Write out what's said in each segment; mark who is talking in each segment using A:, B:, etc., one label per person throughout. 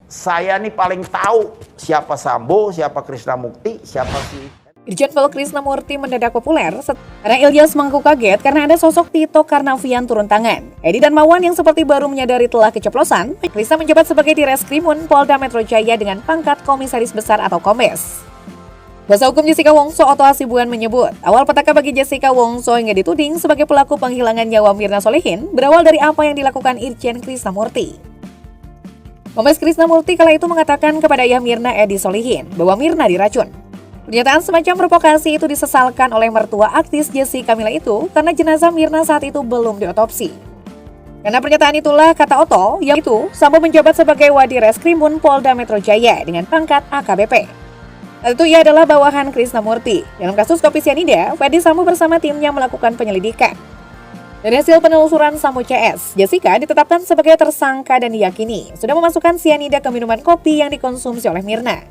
A: Saya nih paling tahu siapa Sambo, siapa Krisnamukti, siapa si...
B: Irjen Pol Krisnamurti mendadak populer karena Ilyas mengaku kaget karena ada sosok Tito Karnavian turun tangan. Edi Darmawan yang seperti baru menyadari telah keceplosan, Krisna menjabat sebagai Direskrimun Polda Metro Jaya dengan pangkat Komisaris Besar atau Kombes. Kuasa hukum Jessica Wongso Otto Hasibuan menyebut, awal petaka bagi Jessica Wongso hingga dituding sebagai pelaku penghilangan nyawa Mirna Solihin berawal dari apa yang dilakukan Irjen Krisnamurti. Kombes Krisnamurti kala itu mengatakan kepada ayah Mirna Edi Solihin bahwa Mirna diracun. Pernyataan semacam provokasi itu disesalkan oleh mertua artis Jessica Mila itu karena jenazah Mirna saat itu belum diotopsi. Karena pernyataan itulah, kata Otto, yaitu Sambo menjabat sebagai Wadireskrimun Polda Metro Jaya dengan pangkat AKBP. Saat itu ia adalah bawahan Krisnamurti. Dalam kasus kopi sianida, Ferdy Sambo bersama timnya melakukan penyelidikan. Dari hasil penelusuran Sambo CS, Jessica ditetapkan sebagai tersangka dan diyakini sudah memasukkan sianida ke minuman kopi yang dikonsumsi oleh Mirna.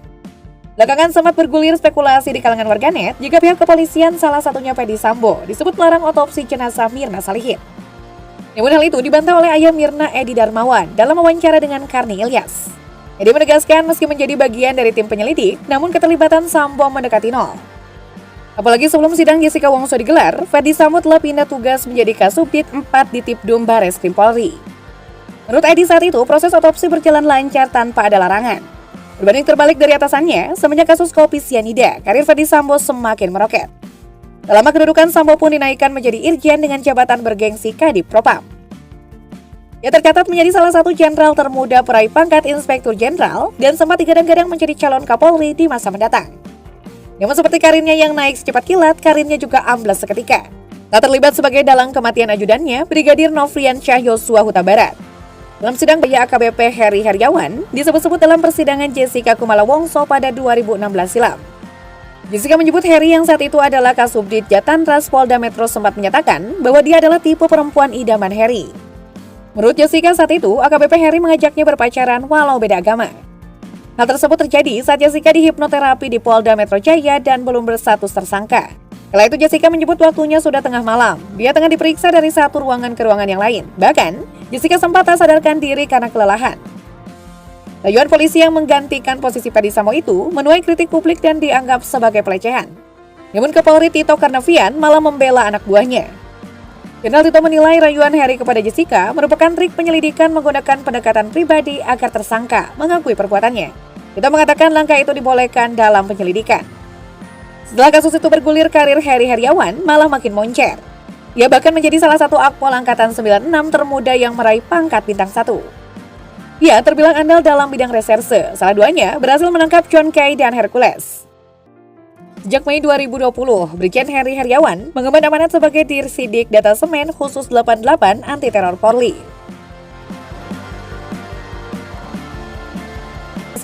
B: Belakangan sempat bergulir spekulasi di kalangan warganet jika pihak kepolisian, salah satunya Ferdy Sambo, disebut melarang otopsi jenazah Mirna Solihin. Namun hal itu dibantah oleh ayah Mirna Edi Darmawan dalam wawancara dengan Karni Ilyas. Edi menegaskan meski menjadi bagian dari tim penyelidik, namun keterlibatan Sambo mendekati nol. Apalagi sebelum sidang Jessica Wongso digelar, Ferdy Sambo telah pindah tugas menjadi Kasubdit 4 di Tipdum Bareskrim Polri. Menurut Edi saat itu, proses otopsi berjalan lancar tanpa ada larangan. Berbanding terbalik dari atasannya, semenjak kasus kopi sianida, karir Ferdy Sambo semakin meroket. Tak lama kedudukan Sambo pun dinaikkan menjadi Irjen dengan jabatan bergengsi Kadif Propam. Ia tercatat menjadi salah satu jenderal termuda peraih pangkat Inspektur Jenderal dan sempat digadang-gadang menjadi calon Kapolri di masa mendatang. Namun seperti karirnya yang naik secepat kilat, karirnya juga amblas seketika. Tak terlibat sebagai dalang kematian ajudannya, Brigadir Nofrian Syah Yosua Huta Barat. Dalam sidang AKBP Heri Heriawan, disebut-sebut dalam persidangan Jessica Kumala Wongso pada 2016 silam. Jessica menyebut Heri yang saat itu adalah Kasubdit Jatantras Polda Metro sempat menyatakan bahwa dia adalah tipe perempuan idaman Heri. Menurut Jessica saat itu, AKBP Heri mengajaknya berpacaran walau beda agama. Hal tersebut terjadi saat Jessica dihipnoterapi di Polda Metro Jaya dan belum berstatus tersangka. Kala itu Jessica menyebut waktunya sudah tengah malam. Dia tengah diperiksa dari satu ruangan ke ruangan yang lain. Bahkan, Jessica sempat tak sadarkan diri karena kelelahan. Rayuan polisi yang menggantikan posisi Ferdy Sambo itu menuai kritik publik dan dianggap sebagai pelecehan. Namun Kapolri Tito Karnavian malah membela anak buahnya. Jenderal Tito menilai rayuan Heri kepada Jessica merupakan trik penyelidikan menggunakan pendekatan pribadi agar tersangka mengakui perbuatannya. Tito mengatakan langkah itu dibolehkan dalam penyelidikan. Setelah kasus itu bergulir, karir Heri Heriawan malah makin moncer. Ia bahkan menjadi salah satu akpol Angkatan 96 termuda yang meraih pangkat bintang 1. Ia terbilang andal dalam bidang reserse, salah duanya berhasil menangkap John Kay dan Hercules. Sejak Mei 2020, Brigjen Heri Heriawan mengemban amanat sebagai Dirsidik Datasemen Khusus 88 Anti Teror Polri.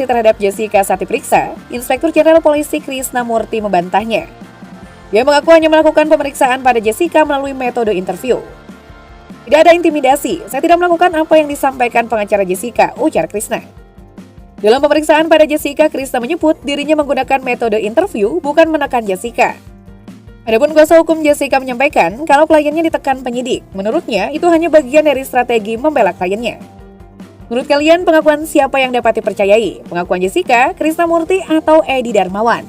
B: Terhadap Jessica saat diperiksa, Inspektur Jenderal Polisi Krisnamurti membantahnya. Dia mengaku hanya melakukan pemeriksaan pada Jessica melalui metode interview. Tidak ada intimidasi, saya tidak melakukan apa yang disampaikan pengacara Jessica, ujar Krisna. Dalam pemeriksaan pada Jessica, Krisna menyebut dirinya menggunakan metode interview bukan menekan Jessica. Adapun kuasa hukum Jessica menyampaikan kalau kliennya ditekan penyidik. Menurutnya, itu hanya bagian dari strategi membela kliennya. Menurut kalian, pengakuan siapa yang dapat dipercayai? Pengakuan Jessica, Krisnamurti, atau Edi Darmawan?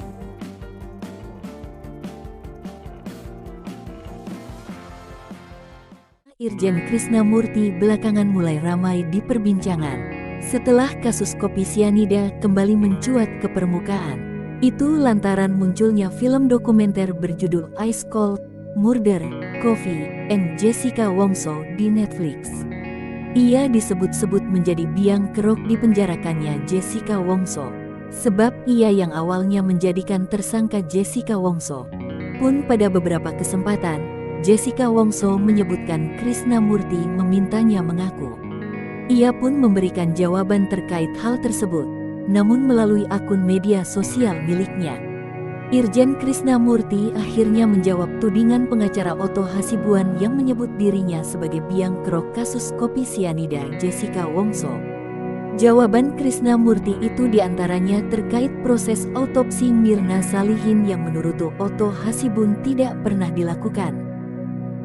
C: Irjen Krisnamurti belakangan mulai ramai diperbincangan setelah kasus kopi sianida kembali mencuat ke permukaan. Itu lantaran munculnya film dokumenter berjudul Ice Cold, Murder, Coffee, and Jessica Wongso di Netflix. Ia disebut-sebut menjadi biang kerok dipenjarakannya Jessica Wongso, sebab ia yang awalnya menjadikan tersangka Jessica Wongso. Pun pada beberapa kesempatan, Jessica Wongso menyebutkan Krisnamurti memintanya mengaku. Ia pun memberikan jawaban terkait hal tersebut, namun melalui akun media sosial miliknya. Irjen Krisnamurti akhirnya menjawab tudingan pengacara Otto Hasibuan yang menyebut dirinya sebagai biang kerok kasus kopi sianida Jessica Wongso. Jawaban Krisnamurti itu diantaranya terkait proses autopsi Mirna Solihin yang menurut Otto Hasibuan tidak pernah dilakukan.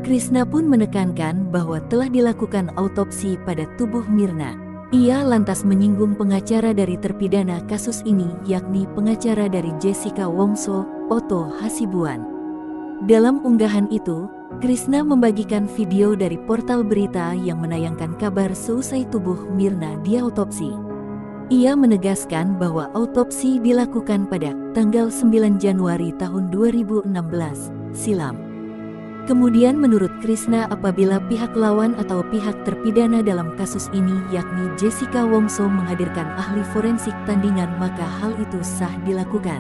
C: Krisna pun menekankan bahwa telah dilakukan autopsi pada tubuh Mirna. Ia lantas menyinggung pengacara dari terpidana kasus ini, yakni pengacara dari Jessica Wongso, Otto Hasibuan. Dalam unggahan itu, Krishna membagikan video dari portal berita yang menayangkan kabar seusai tubuh Mirna diautopsi. Ia menegaskan bahwa autopsi dilakukan pada tanggal 9 Januari tahun 2016 silam. Kemudian menurut Krishna, apabila pihak lawan atau pihak terpidana dalam kasus ini yakni Jessica Wongso menghadirkan ahli forensik tandingan, maka hal itu sah dilakukan.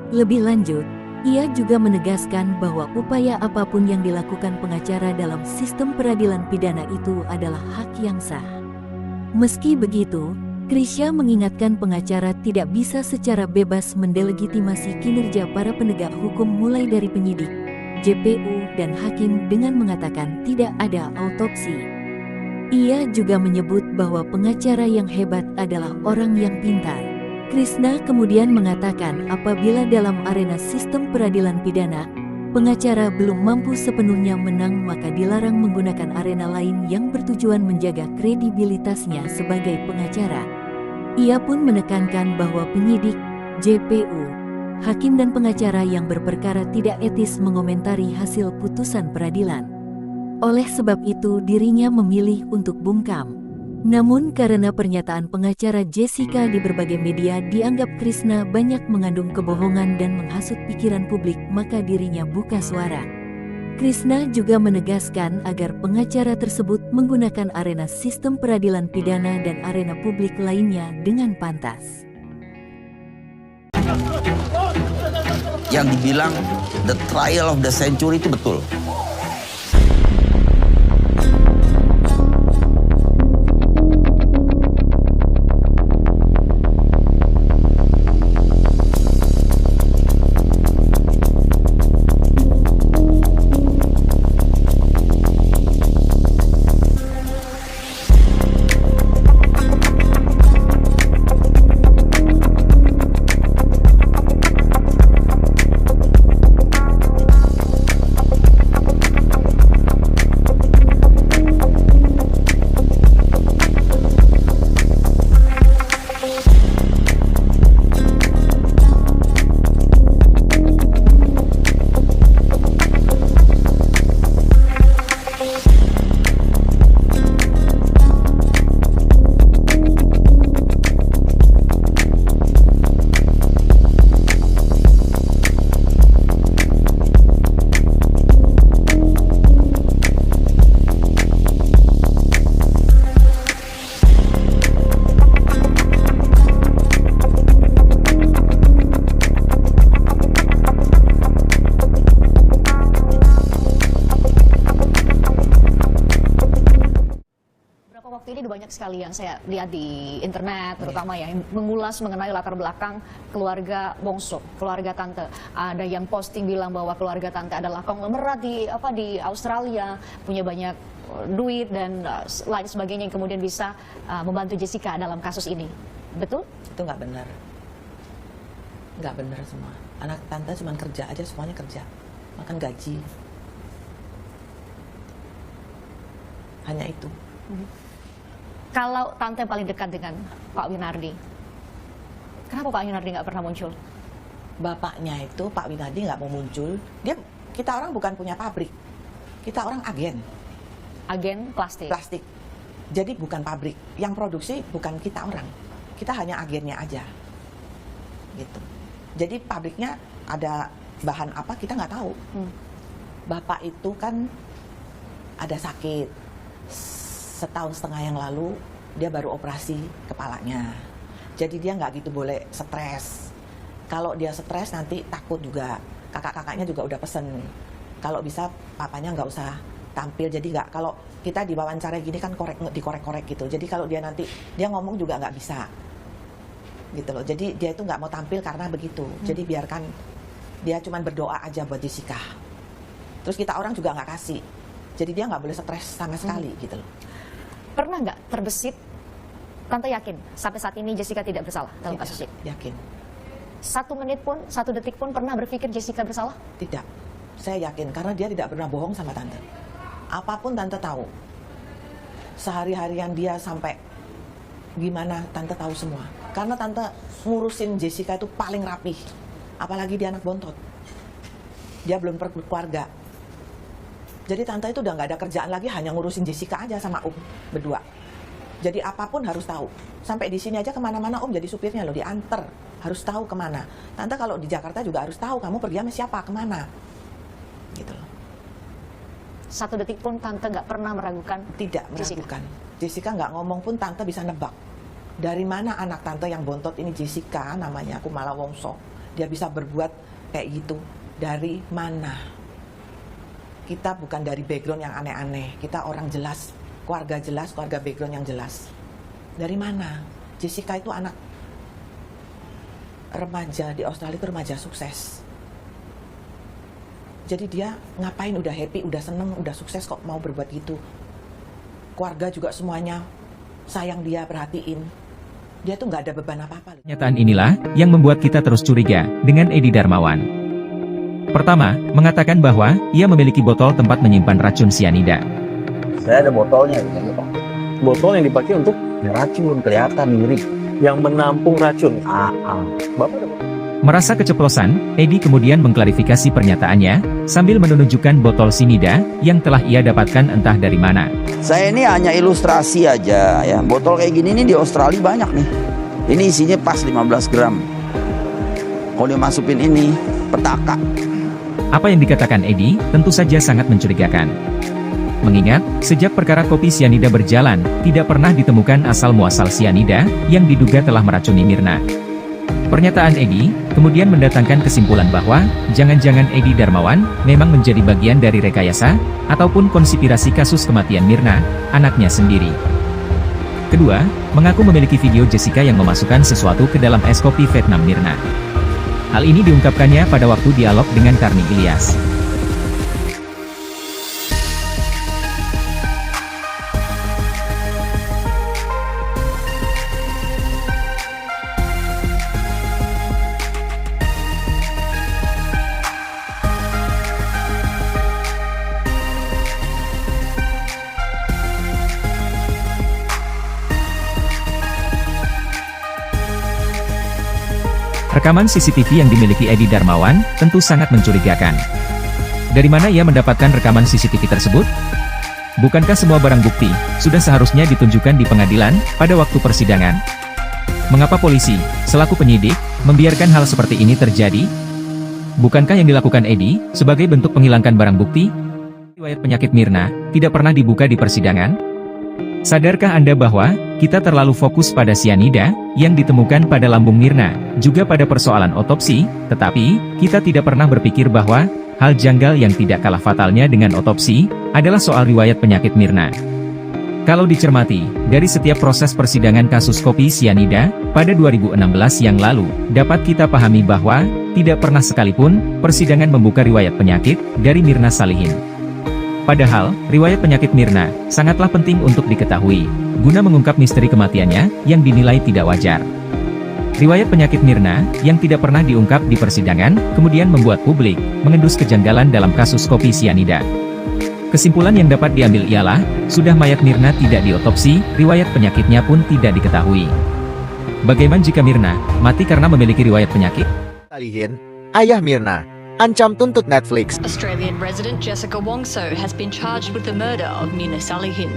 C: Lebih lanjut, ia juga menegaskan bahwa upaya apapun yang dilakukan pengacara dalam sistem peradilan pidana itu adalah hak yang sah. Meski begitu, Krishna mengingatkan pengacara tidak bisa secara bebas mendelegitimasi kinerja para penegak hukum mulai dari penyidik, JPU, dan hakim dengan mengatakan tidak ada autopsi. Ia juga menyebut bahwa pengacara yang hebat adalah orang yang pintar. Krishna kemudian mengatakan apabila dalam arena sistem peradilan pidana, pengacara belum mampu sepenuhnya menang, maka dilarang menggunakan arena lain yang bertujuan menjaga kredibilitasnya sebagai pengacara. Ia pun menekankan bahwa penyidik, JPU, hakim dan pengacara yang berperkara tidak etis mengomentari hasil putusan peradilan. Oleh sebab itu dirinya memilih untuk bungkam. Namun karena pernyataan pengacara Jessica di berbagai media dianggap Krishna banyak mengandung kebohongan dan menghasut pikiran publik, maka dirinya buka suara. Krishna juga menegaskan agar pengacara tersebut menggunakan arena sistem peradilan pidana dan arena publik lainnya dengan pantas.
A: Yang dibilang the trial of the century itu betul.
D: Ini banyak sekali yang saya lihat di internet, terutama ya, yang mengulas mengenai latar belakang keluarga Wongso, keluarga tante. Ada yang posting bilang bahwa keluarga tante adalah konglomerat di Australia, punya banyak duit dan lain sebagainya yang kemudian bisa membantu Jessica dalam kasus ini. Betul?
E: Itu nggak benar. Nggak benar semua. Anak tante cuma kerja aja, semuanya kerja, makan gaji. Hanya itu.
D: Kalau tante paling dekat dengan Pak Winardi, kenapa Pak Winardi nggak pernah muncul?
E: Bapaknya itu, Pak Winardi, nggak mau muncul. Kita orang bukan punya pabrik, kita orang agen.
D: Agen plastik.
E: Plastik. Jadi bukan pabrik. Yang produksi bukan kita orang. Kita hanya agennya aja. Gitu. Jadi pabriknya ada bahan apa kita nggak tahu. Bapak itu kan ada sakit. Setahun setengah yang lalu dia baru operasi kepalanya. Jadi dia nggak gitu boleh stres. Kalau dia stres nanti takut juga. Kakak-kakaknya juga udah pesen. Kalau bisa papanya nggak usah tampil. Jadi nggak, kalau kita diwawancara gini kan dikorek-korek gitu. Jadi kalau dia nanti dia ngomong juga nggak bisa. Gitu loh. Jadi dia itu nggak mau tampil karena begitu. Jadi biarkan dia cuman berdoa aja buat Jessica. Terus kita orang juga nggak kasih. Jadi dia nggak boleh stres sama sekali gitu loh.
D: Pernah nggak terbesit? Tante yakin sampai saat ini Jessica tidak bersalah dalam kasus ini?
E: Yakin.
D: 1 menit pun, 1 detik pun pernah berpikir Jessica bersalah?
E: Tidak. Saya yakin karena dia tidak pernah bohong sama tante. Apapun tante tahu. Sehari-harian dia sampai Gimana tante tahu semua? Karena tante ngurusin Jessica itu paling rapih. Apalagi dia anak bontot. Dia belum berkeluarga. Jadi tante itu udah nggak ada kerjaan lagi, hanya ngurusin Jessica aja sama berdua. Jadi apapun harus tahu. Sampai di sini aja kemana-mana jadi supirnya loh, diantar. Harus tahu kemana. Tante kalau di Jakarta juga harus tahu kamu pergi sama siapa, kemana. Gitu loh.
D: Satu detik pun tante nggak pernah meragukan
E: Tidak meragukan. Jessica nggak ngomong pun tante bisa nebak. Dari mana anak tante yang bontot ini Jessica, namanya Kumala Wongso, dia bisa berbuat kayak gitu? Dari mana? Kita bukan dari background yang aneh-aneh. Kita orang jelas, keluarga background yang jelas. Dari mana? Jessica itu anak remaja di Australia, itu remaja sukses. Jadi dia ngapain udah happy, udah seneng, udah sukses kok mau berbuat gitu. Keluarga juga semuanya sayang dia, perhatiin. Dia tuh nggak ada beban apa-apa.
F: Pernyataan inilah yang membuat kita terus curiga dengan Edi Darmawan. Pertama, mengatakan bahwa ia memiliki botol tempat menyimpan racun sianida.
A: Saya ada botolnya,
G: Botol yang dipakai untuk
A: racun kelihatan mirip.
G: yang menampung racun. Bapak ada
F: Merasa keceplosan, Edi kemudian mengklarifikasi pernyataannya, sambil menunjukkan botol sinida yang telah ia dapatkan entah dari mana.
A: Saya ini hanya ilustrasi aja ya. Botol kayak gini nih di Australia banyak nih. Ini isinya pas 15 gram. Kalau dimasukin ini petaka.
F: Apa yang dikatakan Edi tentu saja sangat mencurigakan. Mengingat, sejak perkara kopi sianida berjalan, tidak pernah ditemukan asal-muasal sianida yang diduga telah meracuni Mirna. Pernyataan Edi kemudian mendatangkan kesimpulan bahwa jangan-jangan Edi Darmawan memang menjadi bagian dari rekayasa ataupun konspirasi kasus kematian Mirna, anaknya sendiri. Kedua, mengaku memiliki video Jessica yang memasukkan sesuatu ke dalam es kopi Vietnam Mirna. Hal ini diungkapkannya pada waktu dialog dengan Karni Ilyas. Rekaman CCTV yang dimiliki Edi Darmawan tentu sangat mencurigakan. Dari mana ia mendapatkan rekaman CCTV tersebut? Bukankah semua barang bukti sudah seharusnya ditunjukkan di pengadilan pada waktu persidangan? Mengapa polisi, selaku penyidik, membiarkan hal seperti ini terjadi? Bukankah yang dilakukan Edi sebagai bentuk menghilangkan barang bukti? Riwayat penyakit Mirna tidak pernah dibuka di persidangan? Sadarkah Anda bahwa kita terlalu fokus pada sianida yang ditemukan pada lambung Mirna, juga pada persoalan otopsi, tetapi kita tidak pernah berpikir bahwa hal janggal yang tidak kalah fatalnya dengan otopsi adalah soal riwayat penyakit Mirna. Kalau dicermati, dari setiap proses persidangan kasus kopi sianida pada 2016 yang lalu, dapat kita pahami bahwa tidak pernah sekalipun persidangan membuka riwayat penyakit dari Mirna Salihin. Padahal, riwayat penyakit Mirna sangatlah penting untuk diketahui, guna mengungkap misteri kematiannya yang dinilai tidak wajar. Riwayat penyakit Mirna yang tidak pernah diungkap di persidangan kemudian membuat publik mengendus kejanggalan dalam kasus kopi sianida. Kesimpulan yang dapat diambil ialah, sudah mayat Mirna tidak diotopsi, riwayat penyakitnya pun tidak diketahui. Bagaimana jika Mirna mati karena memiliki riwayat penyakit?
H: Salihin, ayah Mirna, ancam tuntut Netflix.
I: Australian resident Jessica Wongso has been charged with the murder of Mirna Salihin.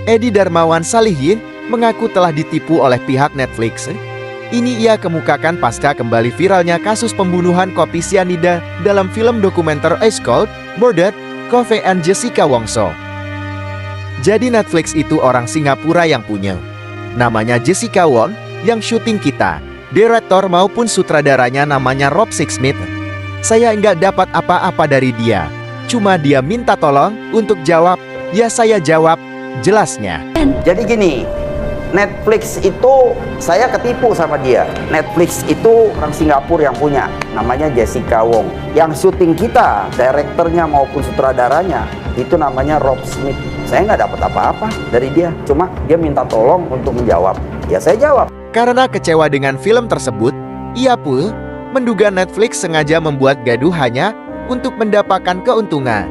H: Edi Darmawan Salihin mengaku telah ditipu oleh pihak Netflix. Ini ia kemukakan pasca kembali viralnya kasus pembunuhan kopi sianida dalam film dokumenter Ice Cold, Murdered, Coffee and Jessica Wongso. Jadi Netflix itu orang Singapura yang punya. Namanya Jessica Wong, yang syuting kita. Direktor maupun sutradaranya namanya Rob Sixsmith. Saya nggak dapat apa-apa dari dia. Cuma dia minta tolong untuk jawab. Ya saya jawab, jelasnya.
A: Jadi gini, Netflix itu saya ketipu sama dia. Netflix itu orang Singapura yang punya, namanya Jessica Wong. Yang syuting kita, direkturnya maupun sutradaranya, itu namanya Rob Smith. Saya nggak dapat apa-apa dari dia, cuma dia minta tolong untuk menjawab. Ya saya jawab.
H: Karena kecewa dengan film tersebut, ia pun menduga Netflix sengaja membuat gaduh hanya untuk mendapatkan keuntungan.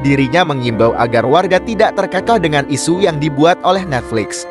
H: Dirinya mengimbau agar warga tidak terkekeh dengan isu yang dibuat oleh Netflix.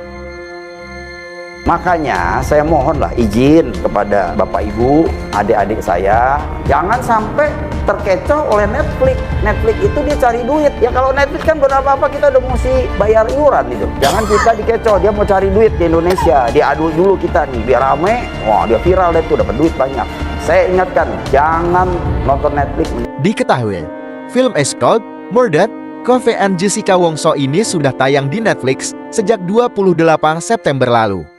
A: Makanya saya mohonlah izin kepada Bapak Ibu, adik-adik saya, jangan sampai terkecoh oleh Netflix. Netflix itu dia cari duit. Ya kalau Netflix kan bukan apa-apa, kita udah mesti bayar iuran itu. Jangan kita dikecoh, dia mau cari duit di Indonesia. Dia adu dulu kita nih, biar rame. Wah, dia viral deh tuh, dapat duit banyak. Saya ingatkan, jangan nonton Netflix.
H: Diketahui, film Ice Cold, Murder, Coffee and Jessica Wongso ini sudah tayang di Netflix sejak 28 September lalu.